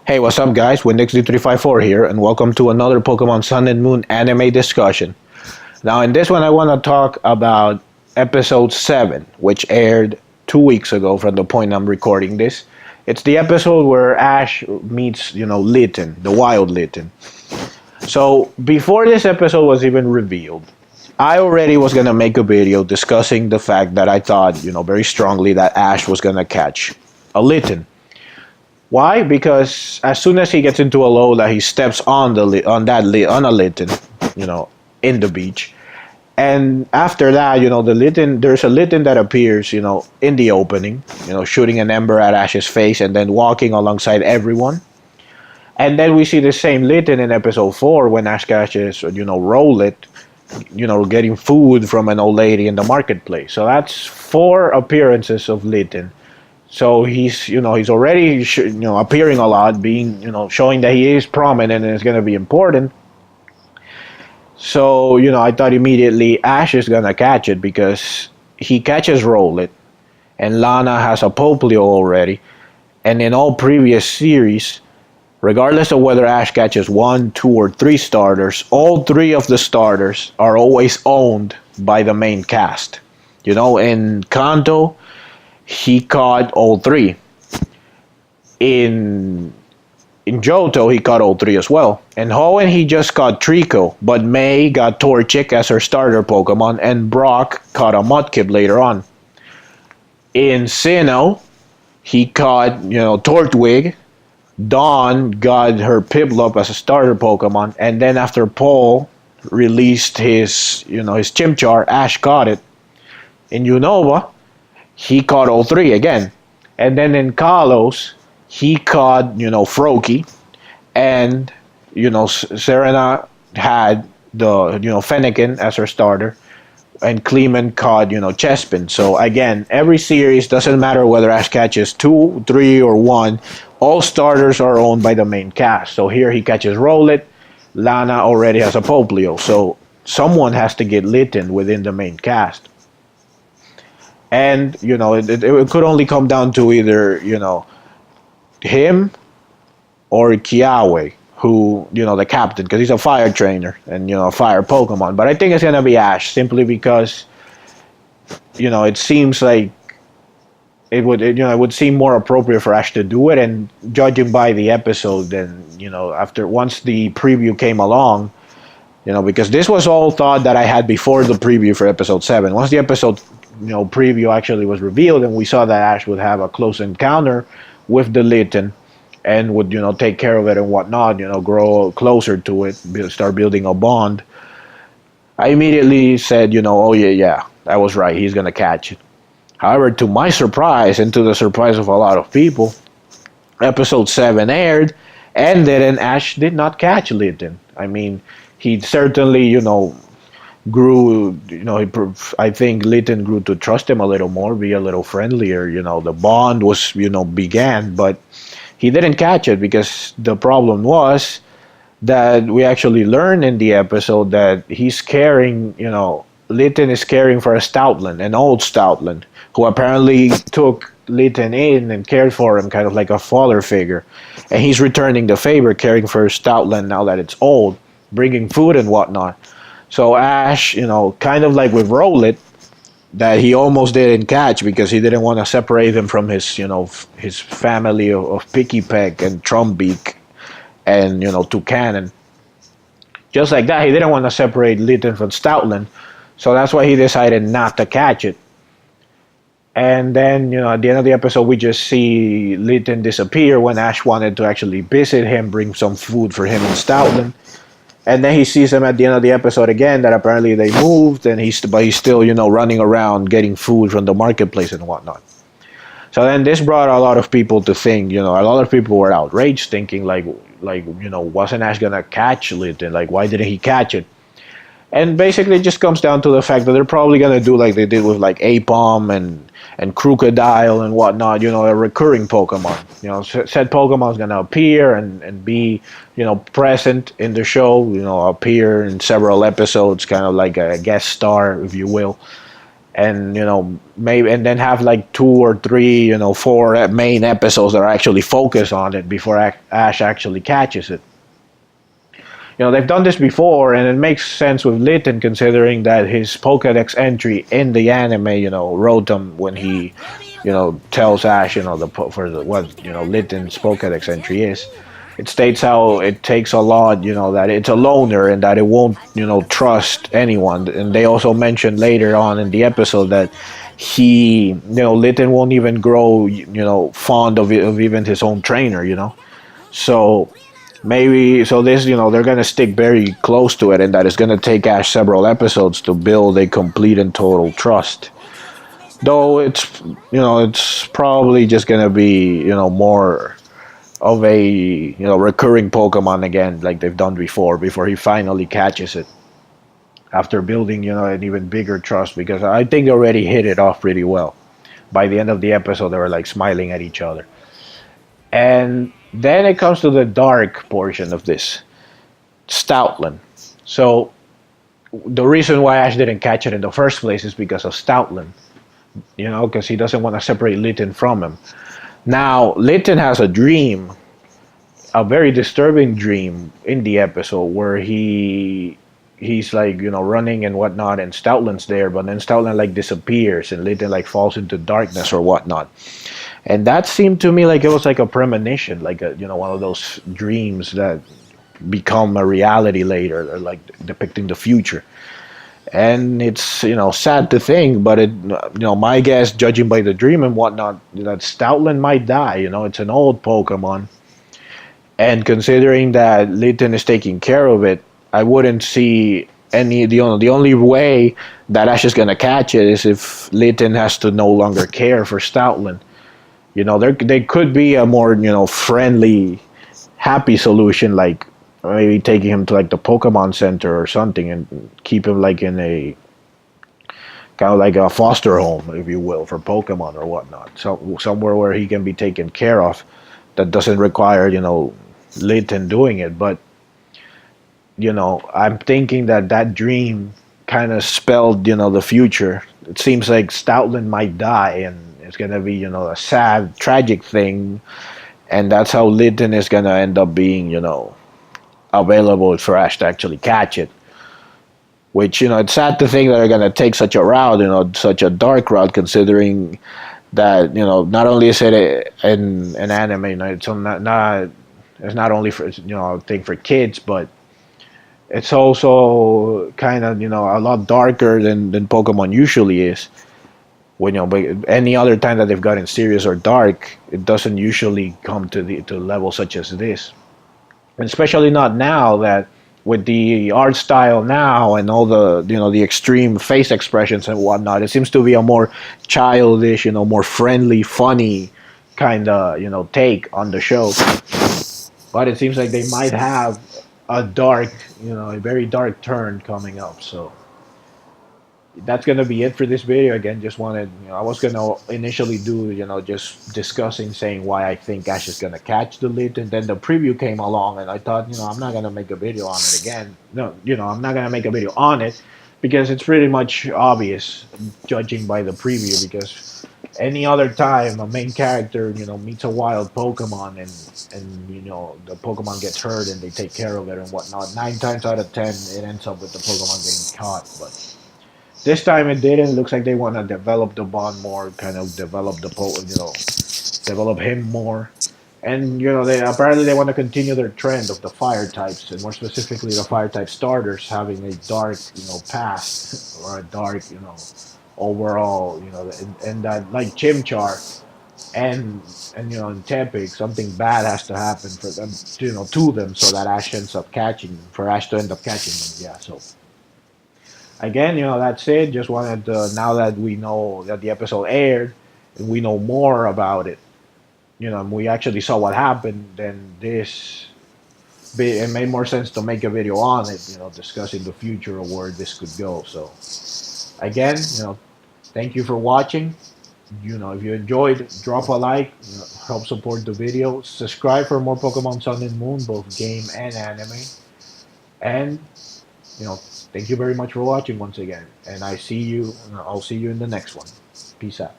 Hey, what's up, guys? WinDixD354 here, and welcome to another Pokemon Sun and Moon anime discussion. Now, in this one, I want to talk about episode 7, which aired 2 weeks ago from the point I'm recording this. It's the episode where Ash meets, Litten, the wild Litten. So, before this episode was even revealed, I already was going to make a video discussing the fact that I thought, very strongly that Ash was going to catch a Litten. Why? Because as soon as he gets into Alola, he steps on on a Litten, in the beach, and after that, the Litten, there's a Litten that appears, in the opening, shooting an ember at Ash's face and then walking alongside everyone, and then we see the same Litten in episode 4 when Ash catches, Rowlet, getting food from an old lady in the marketplace. So that's 4 appearances of Litten. So he's already appearing a lot, being showing that he is prominent and is going to be important. So I thought immediately Ash is gonna catch it because he catches Rowlet, and Lana has a Popplio already, and in all previous series, regardless of whether Ash catches 1, 2, or 3 starters, all 3 of the starters are always owned by the main cast. In Kanto, he caught all 3. In Johto, he caught all 3 as well. In Hoenn, he just caught Trico, but May got Torchic as her starter Pokemon, and Brock caught a Mudkip later on. In Sinnoh, he caught, Tortwig. Dawn got her Piplup as a starter Pokemon, and then after Paul released his Chimchar, Ash caught it. In Unova, he caught all 3 again. And then in Kalos, he caught, Froakie, and, Serena had the, Fennekin as her starter, and Kleeman caught, Chespin. So again, every series, doesn't matter whether Ash catches 2, 3, or 1, all starters are owned by the main cast. So here he catches Rowlet, Lana already has a Popplio, so someone has to get Litten within the main cast. And, it could only come down to either, him or Kiawe, who, the captain, because he's a fire trainer and, a fire Pokemon. But I think it's going to be Ash, simply because, it seems like it would seem more appropriate for Ash to do it. And judging by the episode, then, once the preview came along, because this was all thought that I had before the preview for episode 7. Once the episode, preview actually was revealed, and we saw that Ash would have a close encounter with the Litten and would, take care of it and whatnot, grow closer to it, start building a bond. I immediately said, oh yeah, I was right, he's going to catch it. However, to my surprise, and to the surprise of a lot of people, episode 7 aired, and then Ash did not catch Litten. I mean, he certainly, grew, I think Litten grew to trust him a little more, be a little friendlier, the bond was, began, but he didn't catch it because the problem was that we actually learned in the episode that he's caring, Litten is caring for a Stoutland, an old Stoutland, who apparently took Litten in and cared for him, kind of like a father figure, and he's returning the favor, caring for Stoutland now that it's old, bringing food and whatnot. So Ash, kind of like with Rowlet, that he almost didn't catch because he didn't want to separate him from his, his family of Pikipek and Trumbeak and, Toucanon. Just like that, he didn't want to separate Litten from Stoutland, so that's why he decided not to catch it. And then, at the end of the episode, we just see Litten disappear when Ash wanted to actually visit him, bring some food for him in Stoutland. And then he sees him at the end of the episode again, that apparently they moved, and he's still, running around getting food from the marketplace and whatnot. So then this brought a lot of people to think, a lot of people were outraged, thinking like, wasn't Ash gonna catch Litten? Like, why didn't he catch it? And basically, it just comes down to the fact that they're probably gonna do like they did with like Apom and Crocodile and whatnot, a recurring Pokemon. Said Pokemon's gonna appear and be, present in the show, appear in several episodes, kind of like a guest star, if you will. and maybe, and then have like 2 or 3, 4 main episodes that are actually focused on it before Ash actually catches it. They've done this before, and it makes sense with Litten, considering that his Pokedex entry in the anime, wrote them when he, tells Ash, for the what Litten's Pokedex entry is. It states how it takes a lot, that it's a loner and that it won't, trust anyone. And they also mentioned later on in the episode that Litten won't even grow, fond of even his own trainer. So maybe so this they're gonna stick very close to it, and that it's gonna take Ash several episodes to build a complete and total trust. Though it's probably just gonna be more of a recurring Pokemon again, like they've done before he finally catches it after building an even bigger trust, because I think they already hit it off pretty well. By the end of the episode, they were like smiling at each other. And then it comes to the dark portion of this, Stoutland. So the reason why Ash didn't catch it in the first place is because of Stoutland, because he doesn't want to separate Litten from him. Now, Litten has a dream, a very disturbing dream in the episode where he's like, running and whatnot, and Stoutland's there, but then Stoutland like disappears and Litten like falls into darkness or whatnot. And that seemed to me like it was like a premonition, like one of those dreams that become a reality later, or like depicting the future. And it's sad to think, but it my guess, judging by the dream and whatnot, that Stoutland might die. It's an old Pokemon, and considering that Litten is taking care of it, I wouldn't see the only way that Ash is gonna catch it is if Litten has to no longer care for Stoutland. There could be a more friendly, happy solution, like maybe taking him to like the Pokemon Center or something, and keep him like in a kind of like a foster home, if you will, for Pokemon or whatnot. So somewhere where he can be taken care of, that doesn't require Litten doing it. But I'm thinking that dream kind of spelled the future. It seems like Stoutland might die, and it's gonna be a sad, tragic thing, and that's how Litten is gonna end up being available for Ash to actually catch it. Which it's sad to think that they're gonna take such a route, such a dark route, considering that not only is it an anime, it's not only for a thing for kids, but it's also kind of a lot darker than Pokemon usually is. But any other time that they've gotten serious or dark, it doesn't usually come to levels such as this. And especially not now, that with the art style now and all the extreme face expressions and whatnot, it seems to be a more childish, more friendly, funny kind of take on the show. But it seems like they might have a dark, a very dark turn coming up. So that's gonna be it for this video. Again, just wanted, I was gonna initially do, just discussing, saying why I think Ash is gonna catch the lead, and then the preview came along, and I thought, I'm not gonna make a video on it again. No, I'm not gonna make a video on it because it's pretty much obvious, judging by the preview. Because any other time a main character, meets a wild Pokemon, and the Pokemon gets hurt and they take care of it and whatnot, 9 times out of 10 it ends up with the Pokemon getting caught. But this time it didn't. Looks like they want to develop the bond more, kind of develop develop him more. And they apparently they want to continue their trend of the fire types, and more specifically the fire type starters having a dark, past, or a dark, overall, and that, like Chimchar and in Tepig, something bad has to happen for them, to them, so that Ash ends up catching, for Ash to end up catching them. Yeah, so again, that's it. Just wanted to, now that we know that the episode aired and we know more about it, we actually saw what happened, then it made more sense to make a video on it, discussing the future of where this could go. So again, thank you for watching. If you enjoyed, drop a like, help support the video. Subscribe for more Pokemon Sun and Moon, both game and anime. And, thank you very much for watching once again, and I'll see you in the next one. Peace out.